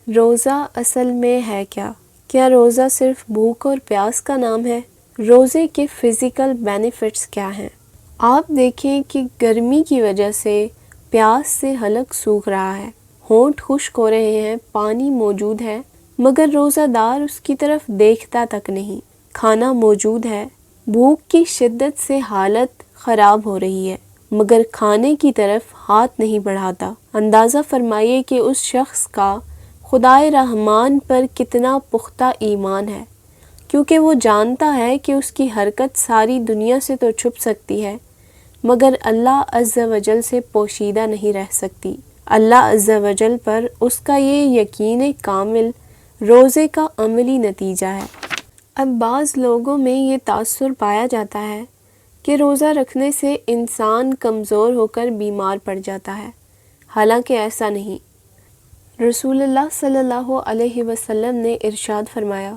روزہ اصل میں ہے کیا؟ کیا روزہ صرف بھوک اور پیاس کا نام ہے؟ روزے کے فزیکل بینیفٹس کیا ہیں؟ آپ دیکھیں کہ گرمی کی وجہ سے پیاس سے حلق سوکھ رہا ہے، ہونٹ خشک ہو رہے ہیں، پانی موجود ہے، مگر روزہ دار اس کی طرف دیکھتا تک نہیں۔ کھانا موجود ہے، بھوک کی شدت سے حالت خراب ہو رہی ہے، مگر کھانے کی طرف ہاتھ نہیں بڑھاتا۔ اندازہ فرمائیے کہ اس شخص کا خدائے رحمان پر کتنا پختہ ایمان ہے، کیونکہ وہ جانتا ہے کہ اس کی حرکت ساری دنیا سے تو چھپ سکتی ہے مگر اللہ عز و جل سے پوشیدہ نہیں رہ سکتی۔ اللہ عز و جل پر اس کا یہ یقین کامل روزے کا عملی نتیجہ ہے۔ اب بعض لوگوں میں یہ تاثر پایا جاتا ہے کہ روزہ رکھنے سے انسان کمزور ہو کر بیمار پڑ جاتا ہے، حالانکہ ایسا نہیں۔ رسول اللہ صلی اللہ علیہ وسلم نے ارشاد فرمایا،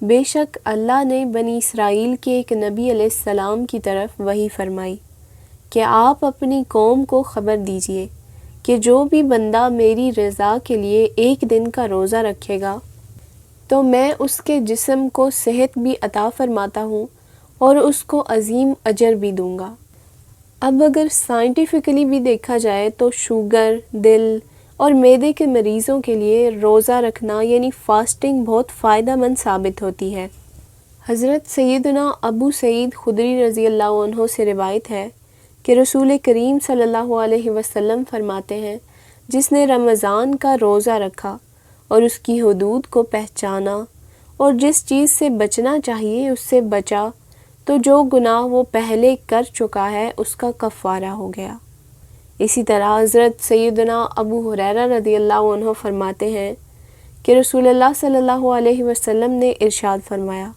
بے شک اللہ نے بنی اسرائیل کے ایک نبی علیہ السلام کی طرف وحی فرمائی کہ آپ اپنی قوم کو خبر دیجئے کہ جو بھی بندہ میری رضا کے لیے ایک دن کا روزہ رکھے گا تو میں اس کے جسم کو صحت بھی عطا فرماتا ہوں اور اس کو عظیم اجر بھی دوں گا۔ اب اگر سائنٹیفکلی بھی دیکھا جائے تو شوگر، دل اور معدے کے مریضوں کے لیے روزہ رکھنا یعنی فاسٹنگ بہت فائدہ مند ثابت ہوتی ہے۔ حضرت سیدنا ابو سعید خدری رضی اللہ عنہ سے روایت ہے کہ رسول کریم صلی اللہ علیہ وسلم فرماتے ہیں، جس نے رمضان کا روزہ رکھا اور اس کی حدود کو پہچانا اور جس چیز سے بچنا چاہیے اس سے بچا تو جو گناہ وہ پہلے کر چکا ہے اس کا کفارہ ہو گیا۔ اسی طرح حضرت سیدنا ابو ہریرہ رضی اللہ عنہ فرماتے ہیں کہ رسول اللہ صلی اللہ علیہ وسلم نے ارشاد فرمایا،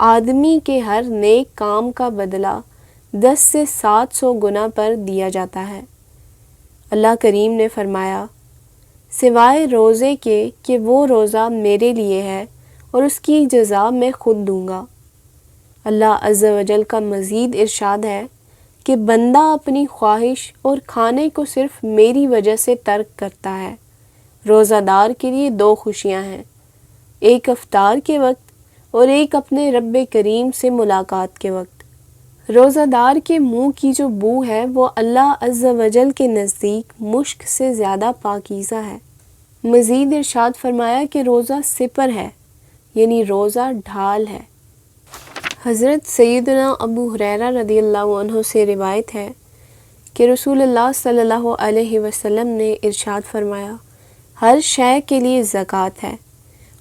آدمی کے ہر نیک کام کا بدلہ 10 سے 700 گنا پر دیا جاتا ہے۔ اللہ کریم نے فرمایا، سوائے روزے کے کہ وہ روزہ میرے لیے ہے اور اس کی جزا میں خود دوں گا۔ اللہ عز و جل کا مزید ارشاد ہے کہ بندہ اپنی خواہش اور کھانے کو صرف میری وجہ سے ترک کرتا ہے۔ روزہ دار کے لیے 2 خوشیاں ہیں، ایک افطار کے وقت اور ایک اپنے رب کریم سے ملاقات کے وقت۔ روزہ دار کے منہ کی جو بو ہے وہ اللہ عز و جل کے نزدیک مشک سے زیادہ پاکیزہ ہے۔ مزید ارشاد فرمایا کہ روزہ سپر ہے، یعنی روزہ ڈھال ہے۔ حضرت سیدنا ابو ہریرہ رضی اللہ عنہ سے روایت ہے کہ رسول اللہ صلی اللہ علیہ وسلم نے ارشاد فرمایا، ہر شے کے لیے زکوٰۃ ہے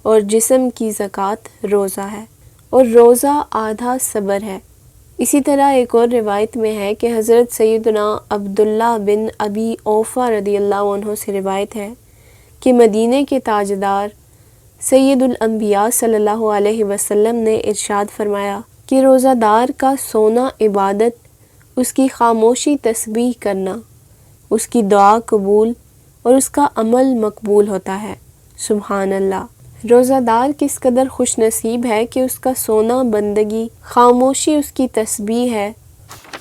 اور جسم کی زکوٰۃ روزہ ہے اور روزہ آدھا صبر ہے۔ اسی طرح ایک اور روایت میں ہے کہ حضرت سیدنا عبداللہ بن ابی اوفا رضی اللہ عنہ سے روایت ہے کہ مدینے کے تاجدار سید الانبیاء صلی اللہ علیہ وسلم نے ارشاد فرمایا کہ روزہ دار کا سونا عبادت، اس کی خاموشی تسبیح کرنا، اس کی دعا قبول اور اس کا عمل مقبول ہوتا ہے۔ سبحان اللہ! روزہ دار کس قدر خوش نصیب ہے کہ اس کا سونا بندگی، خاموشی اس کی تسبیح ہے۔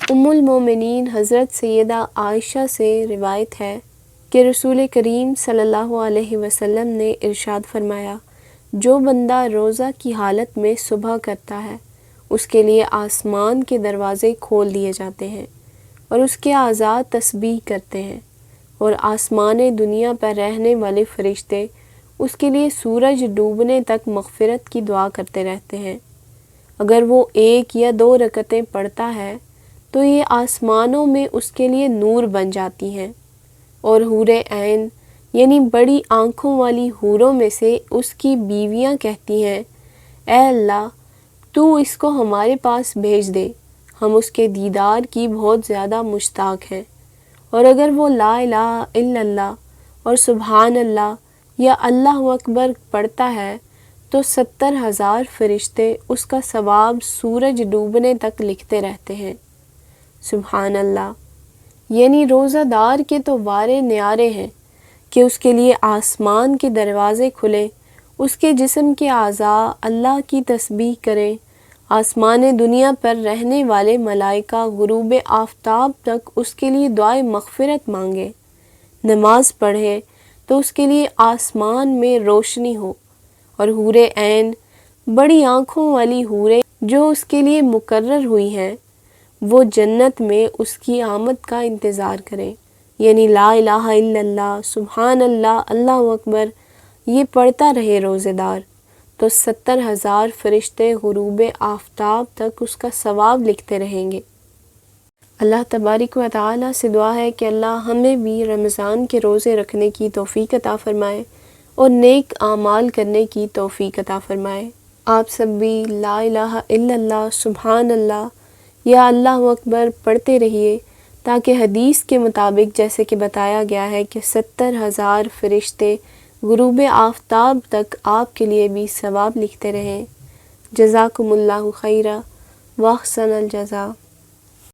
ام المومنین حضرت سیدہ عائشہ سے روایت ہے کہ رسول کریم صلی اللہ علیہ وسلم نے ارشاد فرمایا، جو بندہ روزہ کی حالت میں صبح کرتا ہے اس کے لیے آسمان کے دروازے کھول دیے جاتے ہیں اور اس کے اعضاء تسبیح کرتے ہیں اور آسمان دنیا پر رہنے والے فرشتے اس کے لیے سورج ڈوبنے تک مغفرت کی دعا کرتے رہتے ہیں۔ اگر وہ 1 یا 2 رکعتیں پڑھتا ہے تو یہ آسمانوں میں اس کے لیے نور بن جاتی ہیں، اور حور عین یعنی بڑی آنکھوں والی حوروں میں سے اس کی بیویاں کہتی ہیں، اے اللہ تو اس کو ہمارے پاس بھیج دے، ہم اس کے دیدار کی بہت زیادہ مشتاق ہیں۔ اور اگر وہ لا الہ الا اللہ اور سبحان اللہ یا اللہ اکبر پڑھتا ہے تو 70,000 فرشتے اس کا ثواب سورج ڈوبنے تک لکھتے رہتے ہیں۔ سبحان اللہ! یعنی روزہ دار کے تو وارے نیارے ہیں کہ اس کے لیے آسمان کے دروازے کھلے، اس کے جسم کے اعضاء اللہ کی تسبیح کریں، آسمان دنیا پر رہنے والے ملائکہ غروب آفتاب تک اس کے لیے دعائے مغفرت مانگے، نماز پڑھے تو اس کے لیے آسمان میں روشنی ہو، اور حورِ عین، بڑی آنکھوں والی حوریں جو اس کے لیے مقرر ہوئی ہیں، وہ جنت میں اس کی آمد کا انتظار کریں، یعنی لا الہ الا اللہ، سبحان اللہ، اللہ اکبر یہ پڑھتا رہے روزے دار، تو 70,000 فرشتے غروب آفتاب تک اس کا ثواب لکھتے رہیں گے۔ اللہ تبارک و تعالیٰ سے دعا ہے کہ اللہ ہمیں بھی رمضان کے روزے رکھنے کی توفیق عطا فرمائے اور نیک اعمال کرنے کی توفیق عطا فرمائے۔ آپ سب بھی لا الہ الا اللہ، سبحان اللہ یا اللہ اکبر پڑھتے رہیے، تاکہ حدیث کے مطابق جیسے کہ بتایا گیا ہے کہ 70,000 فرشتے غروب آفتاب تک آپ کے لیے بھی ثواب لکھتے رہیں۔ جزاکم اللہ خیرا واحسن الجزا۔